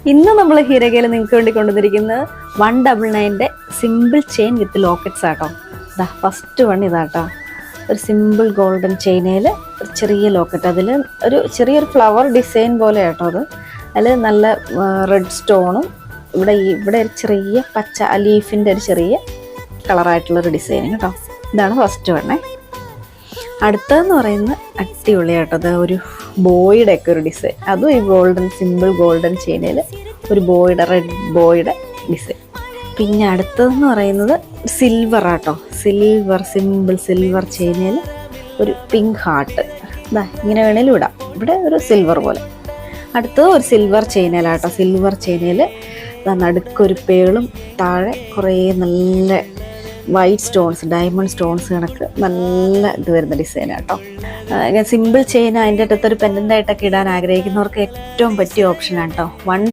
ഇന്ന് നമ്മൾ ഹീരകയിൽ നിങ്ങൾക്ക് വേണ്ടി കൊണ്ടുവന്നിരിക്കുന്നത് 199 സിമ്പിൾ ചെയിൻ വിത്ത് ലോക്കറ്റ്സ് ആട്ടോ. ഇതാ ഫസ്റ്റ് വൺ ഇതാട്ടോ. ഒരു സിമ്പിൾ ഗോൾഡൻ ചെയിനയിൽ ഒരു ചെറിയ ലോക്കറ്റ്, അതിൽ ഒരു ചെറിയൊരു ഫ്ലവർ ഡിസൈൻ പോലെ ആട്ടോ അത്. അതിൽ നല്ല റെഡ് സ്റ്റോണും ഇവിടെ ഒരു ചെറിയ പച്ച ലീഫിൻ്റെ ഒരു ചെറിയ കളറായിട്ടുള്ളൊരു ഡിസൈൻ കേട്ടോ. ഇതാണ് ഫസ്റ്റ് വണ്ണേ. അടുത്തതെന്ന് പറയുന്നത് അടിപൊളിയാട്ടോ. അത് ഒരു ബോയുടെ ഒക്കെ ഒരു ഡിസൈൻ, അതും ഈ സിമ്പിൾ ഗോൾഡൻ ചെയിനിൽ ഒരു റെഡ് ബോയുടെ ഡിസൈൻ. പിന്നെ അടുത്തതെന്ന് പറയുന്നത് സിൽവർ ആട്ടോ. സിമ്പിൾ സിൽവർ ചെയിനിൽ ഒരു പിങ്ക് ഹാർട്ട്. ഇങ്ങനെ വേണേലും ഇടാം. ഇവിടെ ഒരു സിൽവർ പോലെ. അടുത്തത് ഒരു സിൽവർ ചെയിനിലാട്ടോ. സിൽവർ ചെയിനിൽ നടുക്കൊരു പേളും താഴെ കുറേ നല്ല വൈറ്റ് സ്റ്റോൺസ്, ഡയമണ്ട് സ്റ്റോൺസ് കണക്ക് നല്ല ഇത് വരുന്ന ഡിസൈൻ കേട്ടോ. സിമ്പിൾ ചെയിൻ അതിൻ്റെ അടുത്തൊരു പെൻഡൻ്റായിട്ടൊക്കെ ഇടാൻ ആഗ്രഹിക്കുന്നവർക്ക് ഏറ്റവും പറ്റിയ ഓപ്ഷനാണ് കേട്ടോ.